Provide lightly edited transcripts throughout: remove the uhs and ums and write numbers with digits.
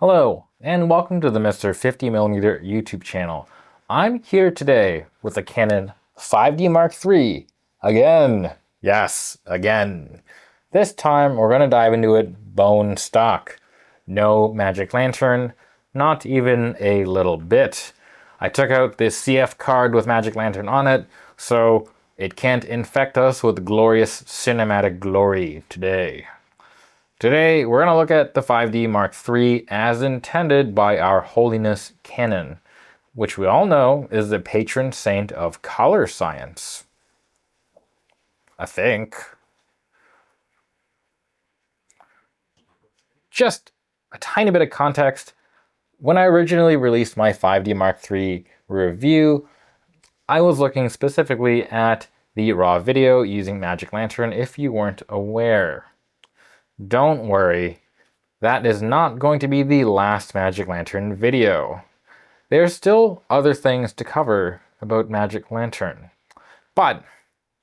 Hello, and welcome to the Mr. 50mm YouTube channel. I'm here today with a Canon 5D Mark III. Again. Yes, again. This time we're going to dive into it bone stock. No magic lantern, not even a little bit. I took out this CF card with magic lantern on it, so it can't infect us with glorious cinematic glory today. Today, we're going to look at the 5D Mark III as intended by Our Holiness Canon, which we all know is the patron saint of color science. I think. Just a tiny bit of context. When I originally released my 5D Mark III review, I was looking specifically at the raw video using Magic Lantern if you weren't aware. Don't worry, that is not going to be the last Magic Lantern video. There's still other things to cover about Magic Lantern. But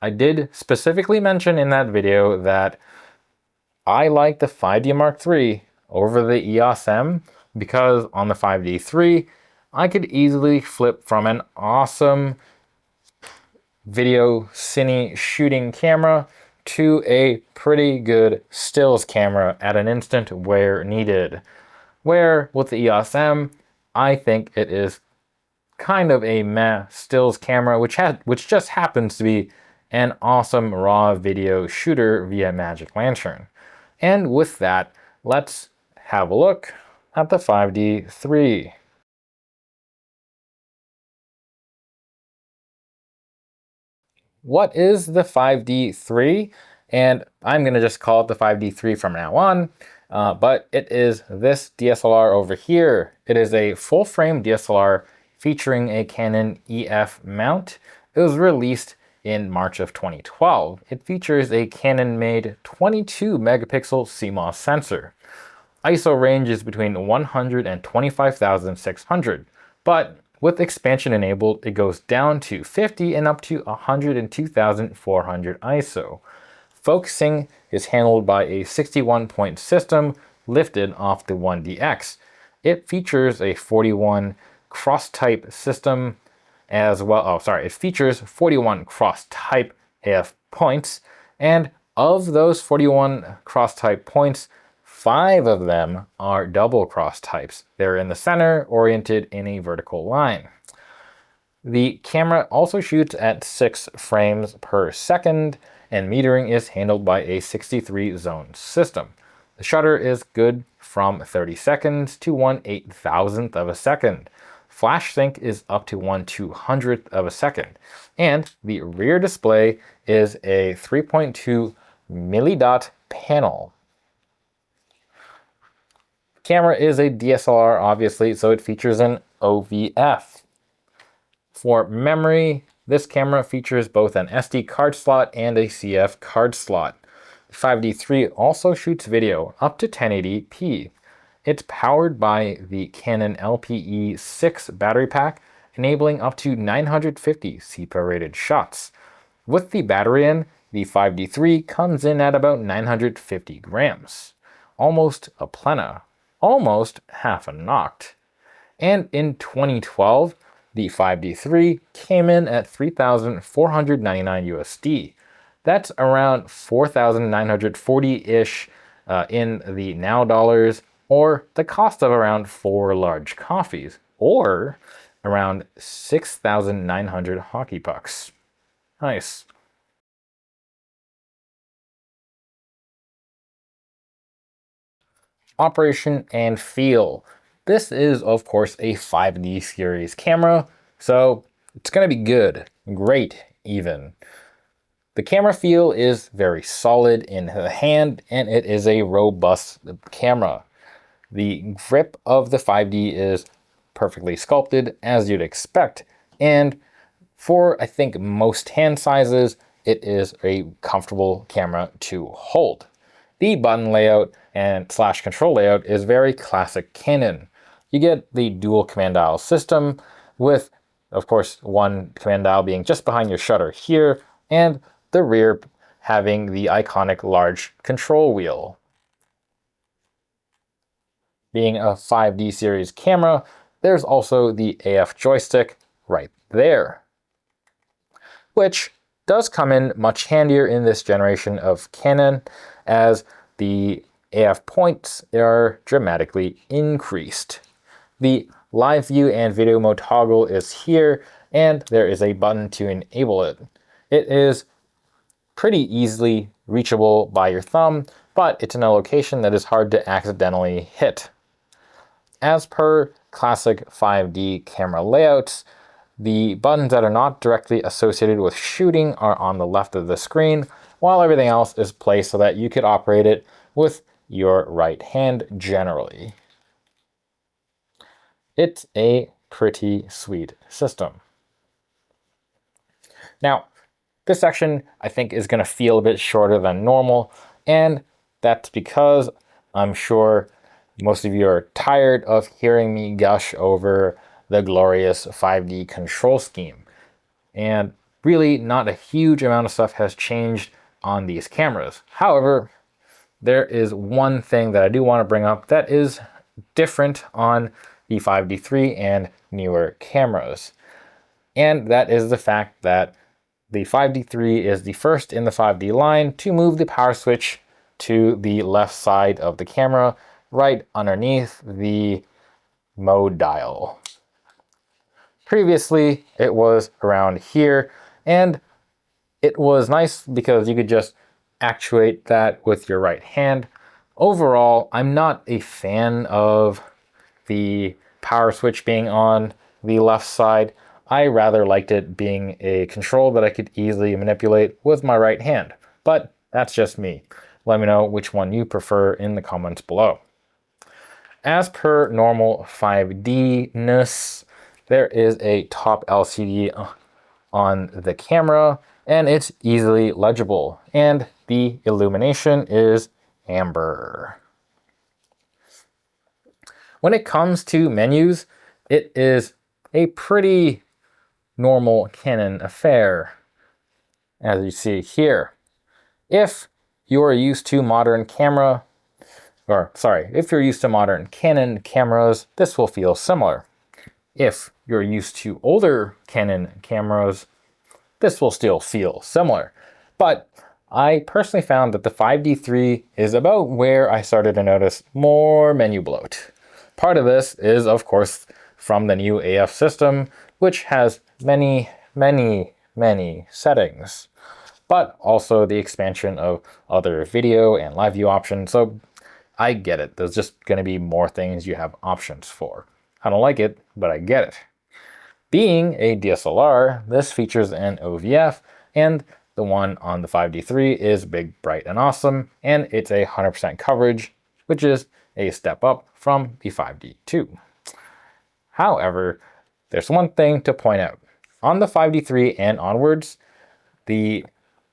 I did specifically mention in that video that I like the 5D Mark III over the EOS M because on the 5D3 I could easily flip from an awesome video cine shooting camera to a pretty good stills camera at an instant where needed. Where with the EOS M, I think it is kind of a meh stills camera, which just happens to be an awesome raw video shooter via Magic Lantern. And with that, let's have a look at the 5D3. What is the 5D3? And I'm going to just call it the 5D3 from now on, but it is this DSLR over here. It is a full-frame DSLR featuring a Canon EF mount. It was released in March of 2012. It features a Canon-made 22 megapixel CMOS sensor. ISO range is between 100 and 25,600, but with expansion enabled, it goes down to 50 and up to 102,400 ISO. Focusing is handled by a 61-point system lifted off the 1DX. It features a 41 cross-type system as well. It features 41 cross-type AF points, and of those 41 cross-type points, 5 of them are double cross types. They're in the center, oriented in a vertical line. The camera also shoots at 6 frames per second, and metering is handled by a 63-zone system. The shutter is good from 30 seconds to 1/8,000th of a second. Flash sync is up to 1/200th of a second. And the rear display is a 3.2 millidot panel. Camera is a DSLR, obviously, so it features an OVF. For memory, this camera features both an SD card slot and a CF card slot. The 5D3 also shoots video up to 1080p. It's powered by the Canon LPE6 battery pack, enabling up to 950 CPA rated shots. With the battery in, the 5D3 comes in at about 950 grams. Almost a plena. Almost half a noct. And in 2012, the 5D3 came in at $3,499 USD. That's around 4,940-ish in the now dollars, or the cost of around 4 large coffees, or around 6,900 hockey pucks. Nice. Operation and feel. This is, of course, a 5D series camera, so it's going to be good, great even. The camera feel is very solid in the hand, and it is a robust camera. The grip of the 5D is perfectly sculpted, as you'd expect, and for, I think, most hand sizes, it is a comfortable camera to hold. The button layout and / control layout is very classic Canon. You get the dual command dial system with, of course, one command dial being just behind your shutter here, and the rear having the iconic large control wheel. Being a 5D series camera, there's also the AF joystick right there, which does come in much handier in this generation of Canon, as the AF points are dramatically increased. The live view and video mode toggle is here, and there is a button to enable it. It is pretty easily reachable by your thumb, but it's in a location that is hard to accidentally hit. As per classic 5D camera layouts, the buttons that are not directly associated with shooting are on the left of the screen, while everything else is placed so that you could operate it with your right hand generally. It's a pretty sweet system. Now, this section I think is going to feel a bit shorter than normal, and that's because I'm sure most of you are tired of hearing me gush over the glorious 5D control scheme. And really not a huge amount of stuff has changed on these cameras. However, there is one thing that I do want to bring up that is different on the 5D3 and newer cameras. And that is the fact that the 5D3 is the first in the 5D line to move the power switch to the left side of the camera, right underneath the mode dial. Previously, it was around here, and it was nice because you could just actuate that with your right hand. Overall, I'm not a fan of the power switch being on the left side. I rather liked it being a control that I could easily manipulate with my right hand, but that's just me. Let me know which one you prefer in the comments below. As per normal 5D-ness, there is a top LCD on the camera, and it's easily legible, and the illumination is amber. When it comes to menus, it is a pretty normal Canon affair, as you see here. If you're used to modern Canon cameras, this will feel similar. If you're used to older Canon cameras, this will still feel similar. But I personally found that the 5D3 is about where I started to notice more menu bloat. Part of this is, of course, from the new AF system, which has many settings, but also the expansion of other video and live view options. So I get it. There's just going to be more things you have options for. I don't like it, but I get it. Being a DSLR, this features an OVF, and the one on the 5D3 is big, bright, and awesome, and it's a 100% coverage, which is a step up from the 5D2. However, there's one thing to point out. On the 5D3 and onwards, the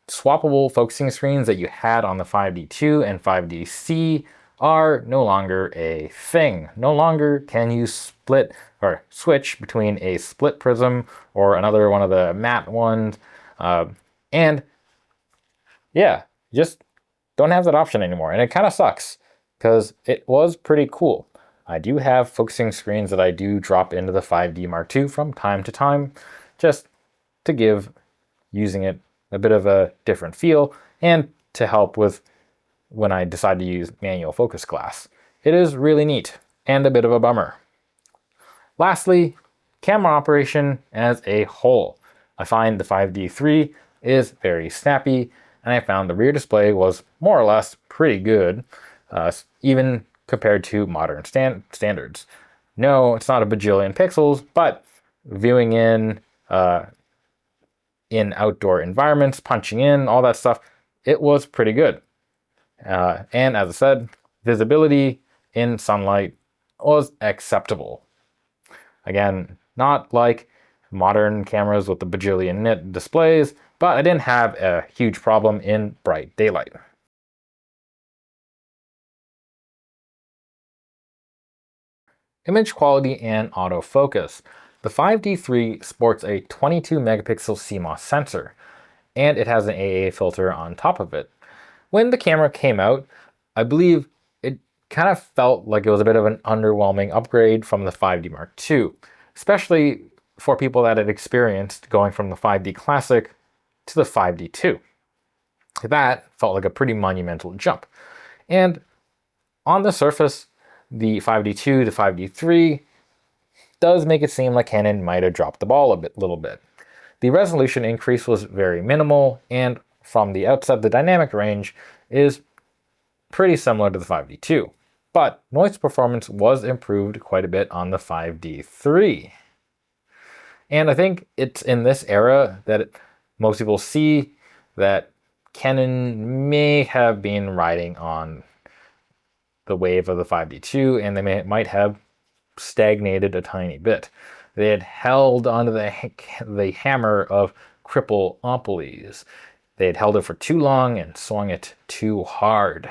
swappable focusing screens that you had on the 5D2 and 5DC are no longer a thing. No longer can you split or switch between a split prism or another one of the matte ones. And yeah, you just don't have that option anymore. And it kind of sucks because it was pretty cool. I do have focusing screens that I do drop into the 5D Mark II from time to time, just to give using it a bit of a different feel and to help with when I decide to use manual focus glass. It is really neat and a bit of a bummer. Lastly, camera operation as a whole. I find the 5D3 is very snappy, and I found the rear display was more or less pretty good, even compared to modern standards. No, it's not a bajillion pixels, but viewing in outdoor environments, punching in, all that stuff, it was pretty good. And as I said, visibility in sunlight was acceptable. Again, not like modern cameras with the bajillion nit displays, but I didn't have a huge problem in bright daylight. Image quality and autofocus. The 5D3 sports a 22 megapixel CMOS sensor, and it has an AA filter on top of it. When the camera came out, I believe it kind of felt like it was a bit of an underwhelming upgrade from the 5D Mark II, especially for people that had experienced going from the 5D Classic to the 5D II. That felt like a pretty monumental jump. And on the surface, the 5D II to 5D III does make it seem like Canon might have dropped the ball a little bit. The resolution increase was very minimal, and from the outset, the dynamic range is pretty similar to the 5D II. But noise performance was improved quite a bit on the 5D III. And I think it's in this era that most people see that Canon may have been riding on the wave of the 5D II, and they might have stagnated a tiny bit. They had held onto the hammer of crippleopolis. They had held it for too long and swung it too hard.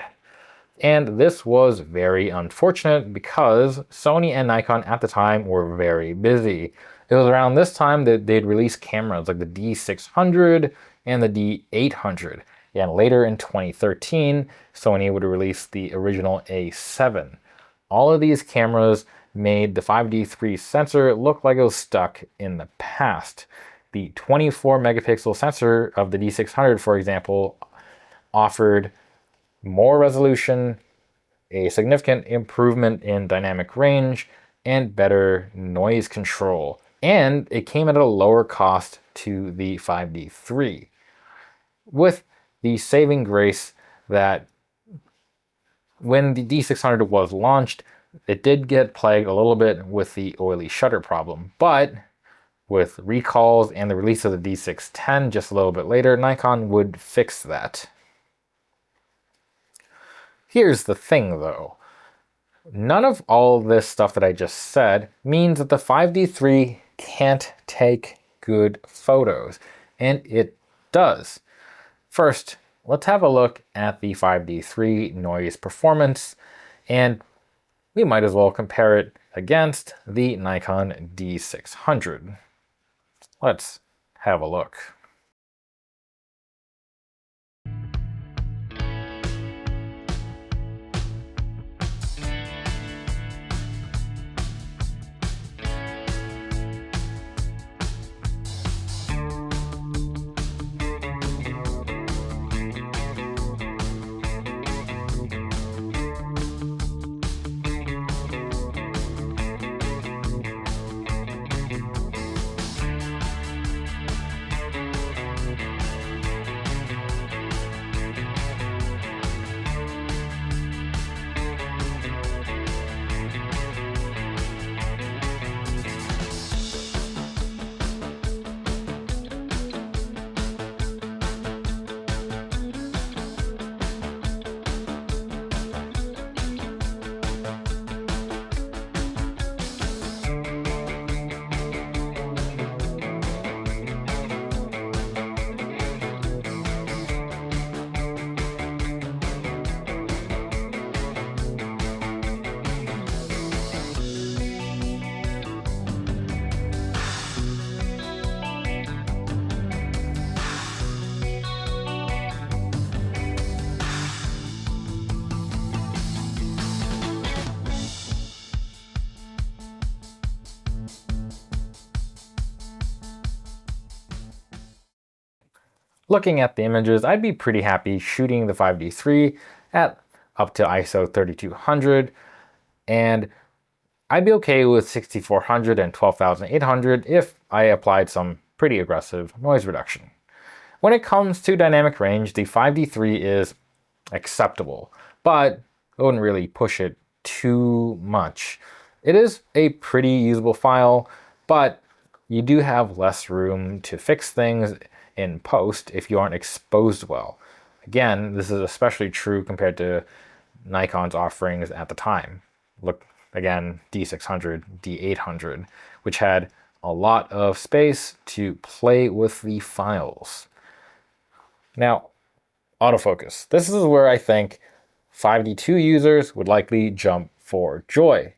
And this was very unfortunate because Sony and Nikon at the time were very busy. It was around this time that they'd release cameras like the D600 and the D800. And later in 2013, Sony would release the original A7. All of these cameras made the 5D III sensor look like it was stuck in the past. The 24 megapixel sensor of the D600, for example, offered more resolution, a significant improvement in dynamic range, and better noise control. And it came at a lower cost to the 5D III, with the saving grace that when the D600 was launched, it did get plagued a little bit with the oily shutter problem, but with recalls and the release of the D610 just a little bit later, Nikon would fix that. Here's the thing though. None of all this stuff that I just said means that the 5D III can't take good photos, and it does. First, let's have a look at the 5D III noise performance, and we might as well compare it against the Nikon D600. Let's have a look. Looking at the images, I'd be pretty happy shooting the 5D III at up to ISO 3200, and I'd be okay with 6400 and 12800 if I applied some pretty aggressive noise reduction. When it comes to dynamic range, the 5D III is acceptable, but I wouldn't really push it too much. It is a pretty usable file, but you do have less room to fix things in post if you aren't exposed well. Again, this is especially true compared to Nikon's offerings at the time. Look, again, D600, D800, which had a lot of space to play with the files. Now, autofocus. This is where I think 5D II users would likely jump for joy.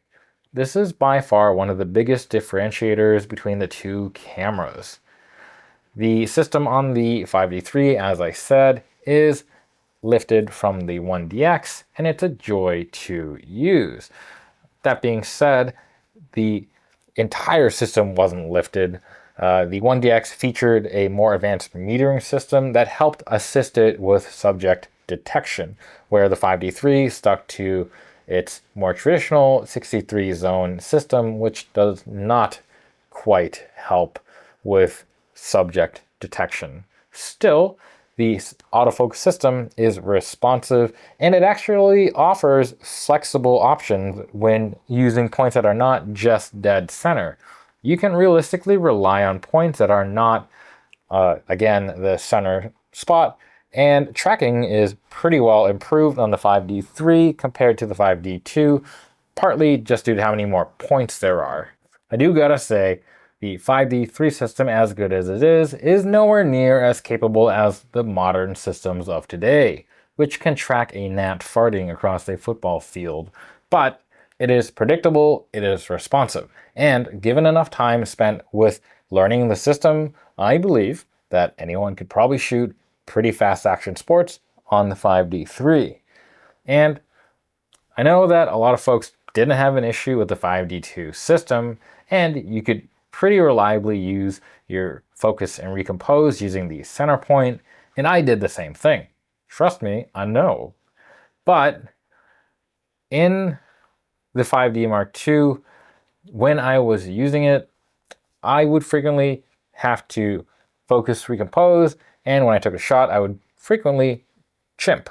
This is by far one of the biggest differentiators between the two cameras. The system on the 5D III, as I said, is lifted from the 1DX, and it's a joy to use. That being said, the entire system wasn't lifted. The 1DX featured a more advanced metering system that helped assist it with subject detection, where the 5D3 stuck to its more traditional 63 zone system, which does not quite help with subject detection. Still, the autofocus system is responsive, and it actually offers flexible options when using points that are not just dead center. You can realistically rely on points that are not, again, the center spot, and tracking is pretty well improved on the 5D3 compared to the 5D2, partly just due to how many more points there are. I do gotta say, the 5D3 system, as good as it is nowhere near as capable as the modern systems of today, which can track a gnat farting across a football field. But it is predictable, it is responsive, and given enough time spent with learning the system, I believe that anyone could probably shoot pretty fast action sports on the 5D3. And I know that a lot of folks didn't have an issue with the 5D2 system, and you could pretty reliably use your focus and recompose using the center point, and I did the same thing. Trust me, I know. But in the 5D Mark II, when I was using it, I would frequently have to focus recompose, and when I took a shot, I would frequently chimp,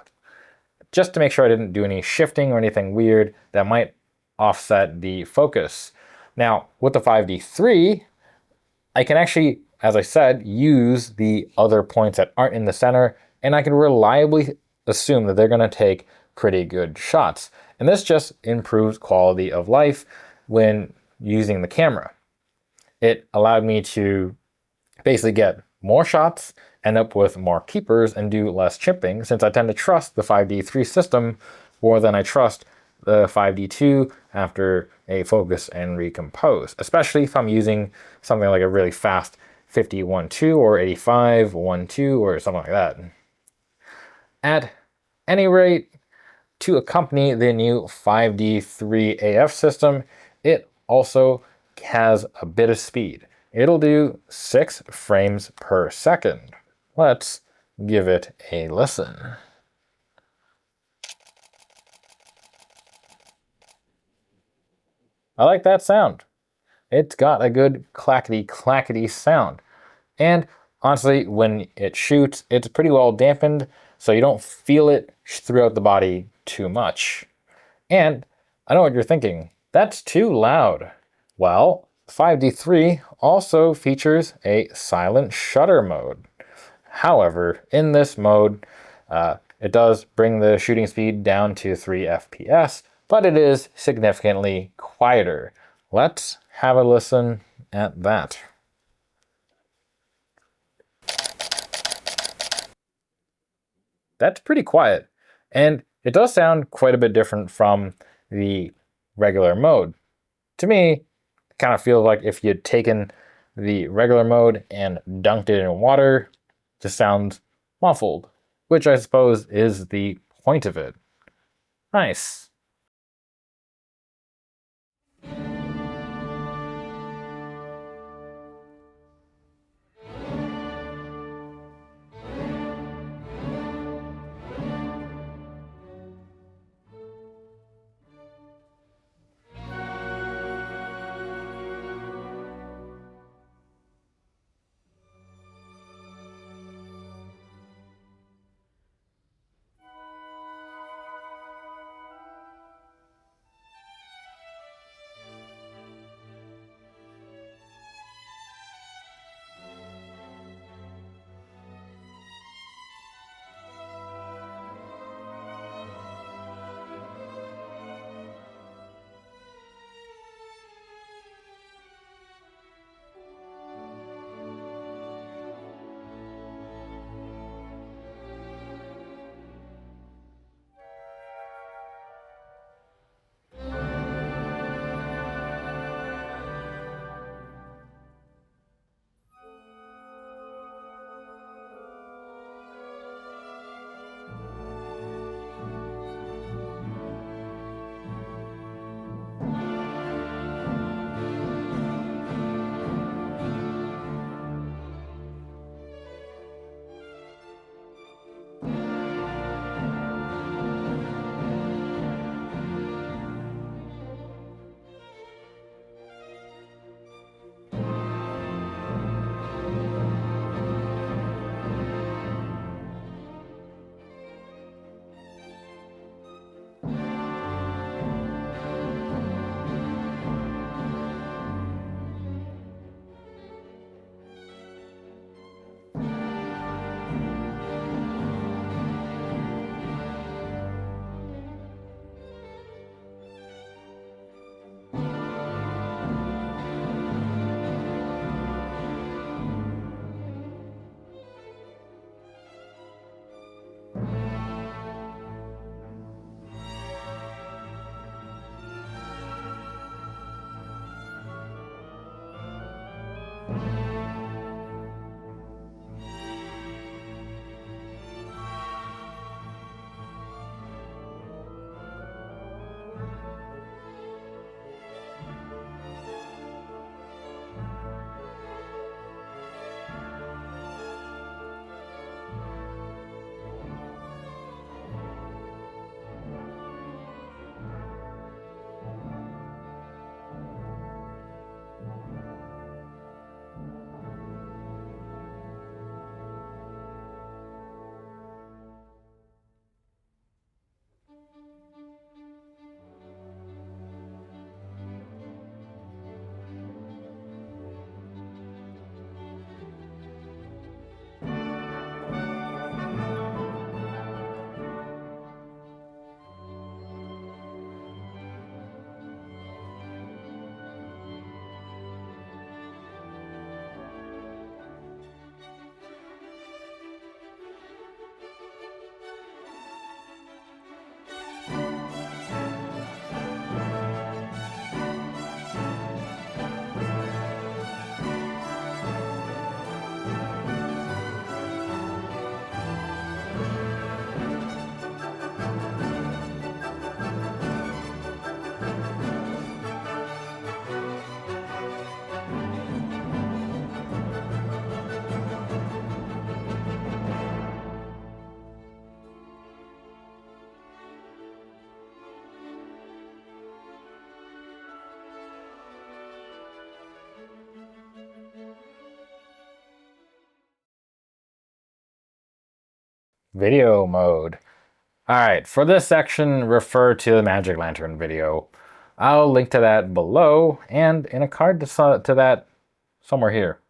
just to make sure I didn't do any shifting or anything weird that might offset the focus. Now, with the 5D3, I can actually, as I said, use the other points that aren't in the center, and I can reliably assume that they're going to take pretty good shots. And this just improves quality of life when using the camera. It allowed me to basically get more shots, end up with more keepers, and do less chipping, since I tend to trust the 5D3 system more than I trust the 5D2 after a focus and recompose, especially if I'm using something like a really fast 50-1.2 or 85-1.2 or something like that. At any rate, to accompany the new 5D3 AF system, it also has a bit of speed. It'll do 6 frames per second. Let's give it a listen. I like that sound. It's got a good clackety clackety sound. And honestly, when it shoots, it's pretty well dampened, so you don't feel it throughout the body too much. And I know what you're thinking, that's too loud. Well, 5D3 also features a silent shutter mode. However, in this mode, it does bring the shooting speed down to 3 FPS, but it is significantly quieter. Let's have a listen at that. That's pretty quiet, and it does sound quite a bit different from the regular mode. To me, it kind of feels like if you'd taken the regular mode and dunked it in water, it just sounds muffled, which I suppose is the point of it. Nice. video mode. All right, for this section, refer to the Magic Lantern video. I'll link to that below and in a card to that somewhere here.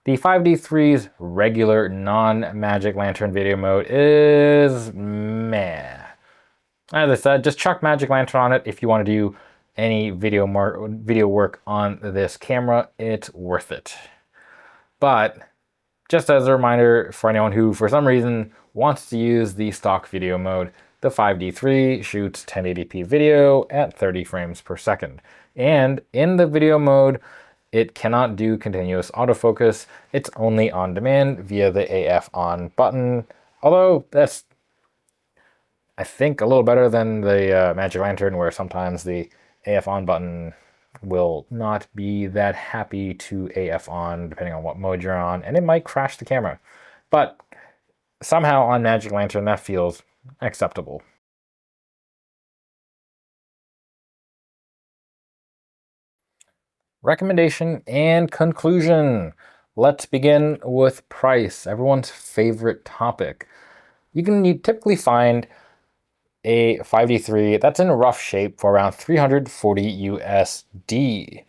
The 5D3's regular non-Magic Lantern video mode is meh. As I said, just chuck Magic Lantern on it if you want to do any video work on this camera. It's worth it. But just as a reminder for anyone who, for some reason, wants to use the stock video mode, the 5D3 shoots 1080p video at 30 frames per second. And in the video mode, it cannot do continuous autofocus. It's only on demand via the AF on button. Although that's, I think, a little better than the Magic Lantern, where sometimes the AF on button will not be that happy to AF on depending on what mode you're on, and it might crash the camera. But somehow on Magic Lantern that feels acceptable. Recommendation and conclusion. Let's begin with price, everyone's favorite topic. You typically find a 5D3 that's in rough shape for around $340 USD.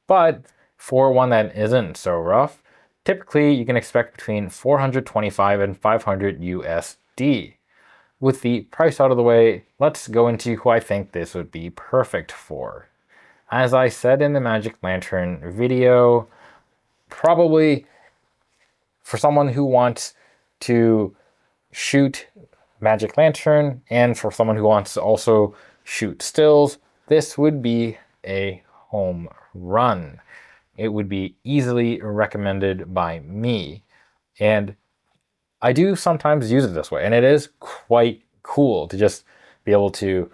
But for one that isn't so rough, typically you can expect between $425 and $500 USD. With the price out of the way, let's go into who I think this would be perfect for. As I said in the Magic Lantern video, probably for someone who wants to shoot Magic Lantern and for someone who wants to also shoot stills, this would be a home run. It would be easily recommended by me. And I do sometimes use it this way, and it is quite cool to just be able to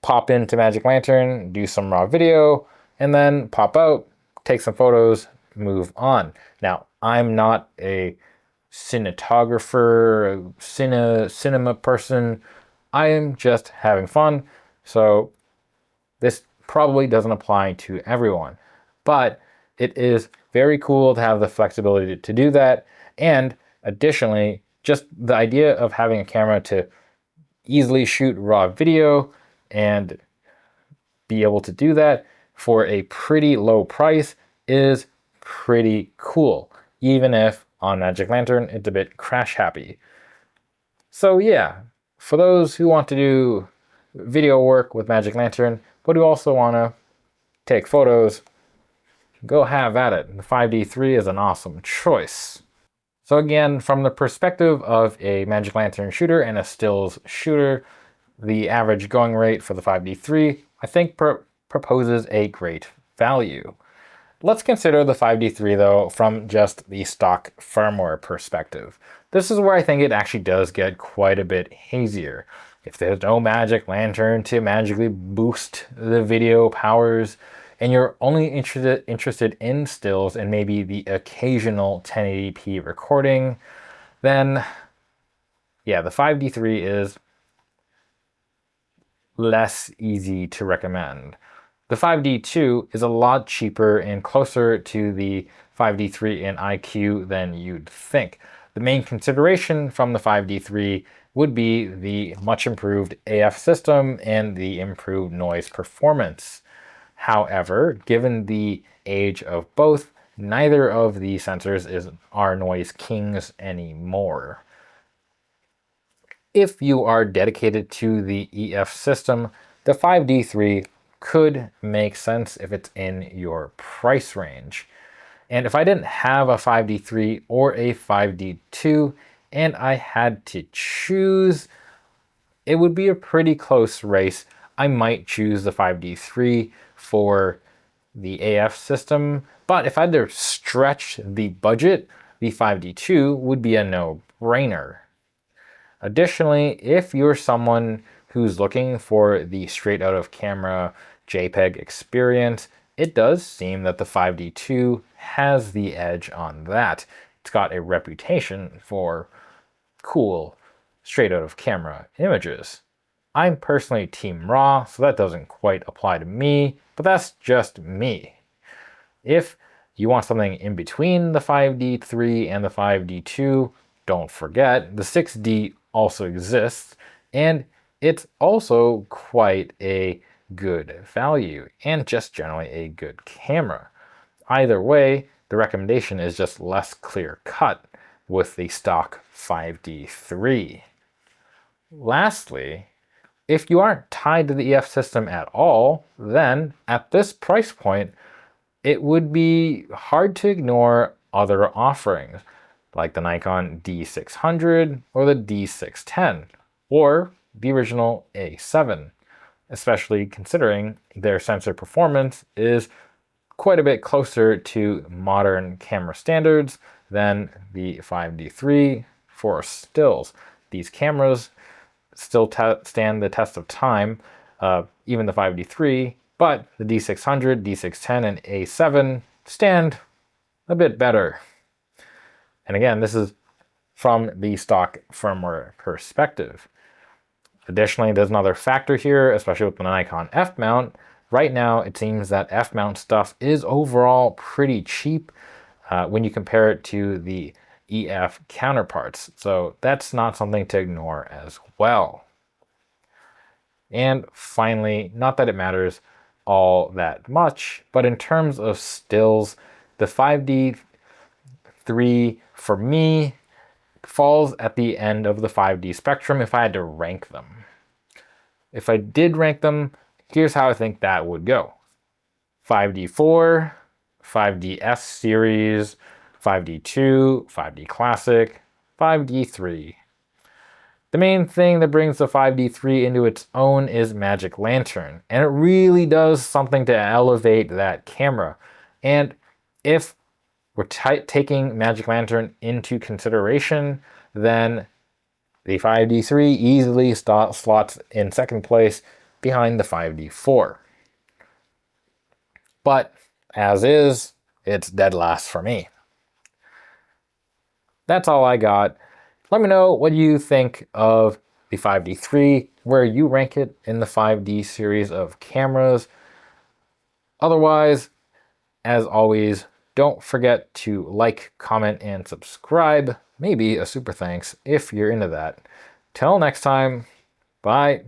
pop into Magic Lantern, do some raw video, and then pop out, take some photos, move on. Now, I'm not a cinematographer, cinema person. I am just having fun, so this probably doesn't apply to everyone. But it is very cool to have the flexibility to do that, and additionally, just the idea of having a camera to easily shoot raw video and be able to do that for a pretty low price is pretty cool, even if on Magic Lantern it's a bit crash happy. So yeah, for those who want to do video work with Magic Lantern, but who also want to take photos, go have at it. The 5D3 is an awesome choice. So again, from the perspective of a Magic Lantern shooter and a stills shooter, the average going rate for the 5D3, I think, proposes a great value. Let's consider the 5D3 though from just the stock firmware perspective. This is where I think it actually does get quite a bit hazier. If there's no Magic Lantern to magically boost the video powers, and you're only interested in stills and maybe the occasional 1080p recording, then yeah, the 5D3 is less easy to recommend. The 5D2 is a lot cheaper and closer to the 5D3 in IQ than you'd think. The main consideration from the 5D3 would be the much improved AF system and the improved noise performance. However, given the age of both, neither of the sensors are noise kings anymore. If you are dedicated to the EF system, the 5D3 could make sense if it's in your price range. And if I didn't have a 5D3 or a 5D2 and I had to choose, it would be a pretty close race. I might choose the 5D3 for the AF system, but if I had to stretch the budget, the 5D2 would be a no-brainer. Additionally, if you're someone who's looking for the straight out of camera JPEG experience, it does seem that the 5D2 has the edge on that. It's got a reputation for cool straight out of camera images. I'm personally Team RAW, so that doesn't quite apply to me, but that's just me. If you want something in between the 5D3 and the 5D2, don't forget, the 6D also exists, and it's also quite a good value, and just generally a good camera. Either way, the recommendation is just less clear-cut with the stock 5D3. Lastly, if you aren't tied to the EF system at all, then at this price point, it would be hard to ignore other offerings, like the Nikon D600 or the D610, or the original A7, especially considering their sensor performance is quite a bit closer to modern camera standards than the 5D3 for stills. These cameras still stand the test of time, even the 5D3, but the D600, D610, and A7 stand a bit better. And again, this is from the stock firmware perspective. Additionally, there's another factor here, especially with the Nikon F-mount. Right now, it seems that F-mount stuff is overall pretty cheap when you compare it to the EF counterparts. So that's not something to ignore as well. And finally, not that it matters all that much, but in terms of stills, the 5D3 for me falls at the end of the 5D spectrum if I had to rank them. If I did rank them, here's how I think that would go. 5D4, 5DS series, 5D2, 5D Classic, 5D3. The main thing that brings the 5D3 into its own is Magic Lantern, and it really does something to elevate that camera. And if we're taking Magic Lantern into consideration, then the 5D3 easily slots in second place behind the 5D4. But as is, it's dead last for me. That's all I got. Let me know what you think of the 5D3, where you rank it in the 5D series of cameras. Otherwise, as always, don't forget to like, comment, and subscribe. Maybe a super thanks if you're into that. Till next time, bye.